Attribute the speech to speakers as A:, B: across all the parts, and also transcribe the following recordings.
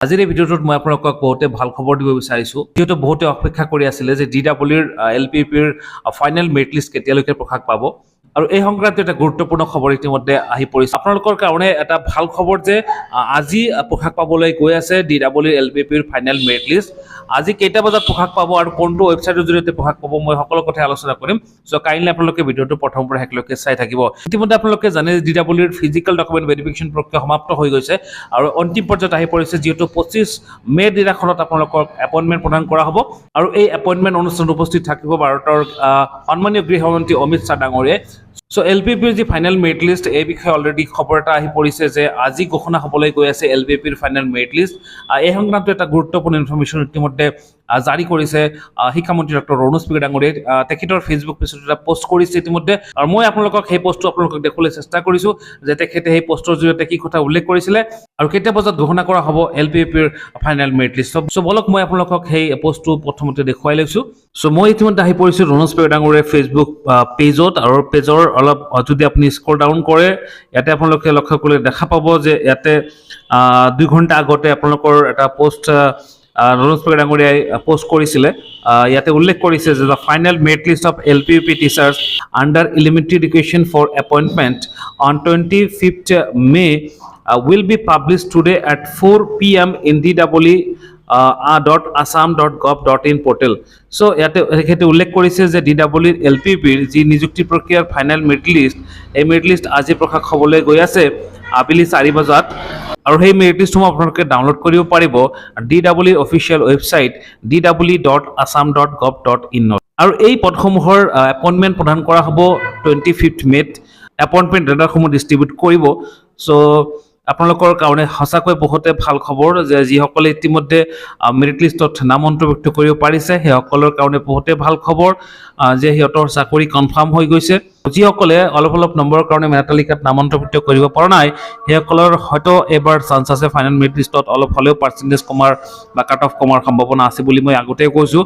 A: আজিৰ এই ভিডিঅ'টোত মই আপোনালোকক বহুতে ভাল খবৰ দিব বিচাৰিছোঁ যিহেতু বহুতে অপেক্ষা কৰি আছিলে যে DWৰ LPPৰ ফাইনেল মেৰিট লিষ্ট কেতিয়ালৈকে প্ৰকাশ পাব আৰু এই সংক্ৰান্তীয় এটা গুৰুত্বপূৰ্ণ খবৰ ইতিমধ্যে আহি পৰিছে আপোনালোকৰ কাৰণে এটা ভাল খবৰ যে আজি প্ৰকাশ পাবলৈ গৈ আছে DWৰ LPPৰ ফাইনেল মেৰিট লিষ্ট আজি কেইটা বজাত প্ৰকাশ পাব আৰু কোনটো ৱেবছাইটৰ জৰিয়তে প্ৰকাশ পাব মই সকলো কথা আলোচনা কৰিম সো কাইণ্ডলি আপোনালোকে ভিডিঅ'টো প্ৰথমৰ পৰা শেষলৈকে চাই থাকিব ইতিমধ্যে আপোনালোকে জানে DWৰ ফিজিক্যাল ডকুমেন্ট ভেৰিফিকেশ্যন প্ৰক্ৰিয়া সমাপ্ত হৈ গৈছে আৰু অন্তিম পৰ্যায়ত আহি পৰিছে যিহেতু 25 মে দিনাখনত আপোনালোকক এপইণ্টমেণ্ট প্ৰদান কৰা হ'ব আৰু এই এপইণ্টমেণ্ট অনুষ্ঠানত উপস্থিত থাকিব ভাৰতৰ সন্মানীয় গৃহমন্ত্ৰী অমিত শ্বাহ ডাঙৰীয়াই সো LPPৰ যি ফাইনেল মেৰিট লিষ্ট এই বিষয়ে অলৰেডি খবৰ এটা আহি পৰিছে যে আজি ঘোষণা হ'বলৈ গৈ আছে LPPৰ ফাইনেল মেৰিট লিষ্ট এই সংক্ৰান্তীয় এটা গুৰুত্বপূৰ্ণ ইনফৰমেশ্যন ইতিমধ্যে জাৰি কৰিছে শিক্ষামন্ত্ৰী ডক্টৰ ranoj Pegu ডাঙৰীয়াই তেখেতৰ ফেচবুক পেজত এটা পোষ্ট কৰিছে ইতিমধ্যে আৰু মই আপোনালোকক সেই পোষ্টটো আপোনালোকক দেখুৱাবলৈ চেষ্টা কৰিছোঁ যে তেখেতে সেই পোষ্টৰ জৰিয়তে কি কথা উল্লেখ কৰিছিলে আৰু কেতিয়া বজাত ঘোষণা কৰা হ'ব LPPৰ ফাইনেল মেৰিট লিষ্ট সো বলক মই আপোনালোকক সেই পোষ্টটো প্ৰথমতে দেখুৱাই লৈছোঁ সো মই ইতিমধ্যে আহি পৰিছোঁ ranoj Pegu ডাঙৰীয়াৰ ফেচবুক পেজত আৰু পেজৰ অলপ যদি আপুনি স্ক্ৰল ডাউন কৰে ইয়াতে আপোনালোকে লক্ষ্য কৰিলে দেখা পাব যে ইয়াতে 2 ঘণ্টা আগতে আপোনালোকৰ এটা পোষ্ট ranoj Pegu ডাঙৰীয়াই পোষ্ট কৰিছিলে ইয়াতে উল্লেখ কৰিছে যে final merit list of LPP teachers under elementary education for appointment on 25th May will be published today at 4 p.m. in DWE.assam.gov.in portal. So ইয়াতে উল্লেখ কৰিছে যে DWৰ LPPৰ যি নিযুক্তি প্ৰক্ৰিয়াৰ ফাইনেল মেৰিট লিষ্ট এই মেৰিট লিষ্ট আজি প্ৰকাশ হ'বলৈ গৈ আছে আবেলি 4 বজাত আৰু সেই মেৰিট লিষ্টসমূহ আপোনালোকে ডাউনলোড কৰিব পাৰিব DWৰ অফিচিয়েল ৱেবছাইট dwe.assam.gov.in আৰু এই পদসমূহৰ এপইণ্টমেণ্ট প্ৰদান কৰা হ'ব 25th May এপইণ্টমেণ্ট লেটাৰসমূহ ডিষ্ট্ৰিবিউট কৰিব সো আপোনালোকৰ কাৰণে সঁচাকৈ বহুতে ভাল খবৰ যে যিসকলে ইতিমধ্যে মেৰিট লিষ্টত নাম অন্তৰ্ভুক্ত কৰিব পাৰিছে সেইসকলৰ কাৰণে বহুতে ভাল খবৰ যে সিহঁতৰ চাকৰি কনফাৰ্ম হৈ গৈছে যিসকলে অলপ নম্বৰৰ কাৰণে মেধা তালিকাত নাম অন্তৰ্ভুক্ত কৰিব পৰা নাই সেইসকলৰ হয়তো এবাৰ চান্স আছে ফাইনেল মেৰিট লিষ্টত অলপ হ'লেও পাৰ্চেণ্টেজ কমাৰ বা কাট অফ কমাৰ সম্ভাৱনা আছে বুলি মই আগতে কৈছোঁ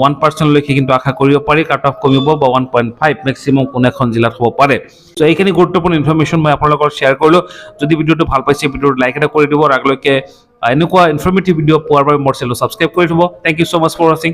A: 1% লৈকে কিন্তু আশা কৰিব পাৰি কাট অফ কমিব বা 1.5 মেক্সিমাম কোন এখন জিলাত হ'ব পাৰে সো এইখিনি গুৰুত্বপূৰ্ণ ইনফৰমেশ্যন মই আপোনালোকৰ শ্বেয়াৰ কৰিলোঁ যদি ভিডিঅ'টো ভাল পাইছে ভিডিঅ'টো লাইক এটা কৰি দিব আৰু আগলৈকে এনেকুৱা ইনফৰমেটিভ ভিডিঅ' পোৱাৰ বাবে মোৰ চেনেলটো ছাবস্ক্ৰাইব কৰি দিব thank you so much for ৱাচিং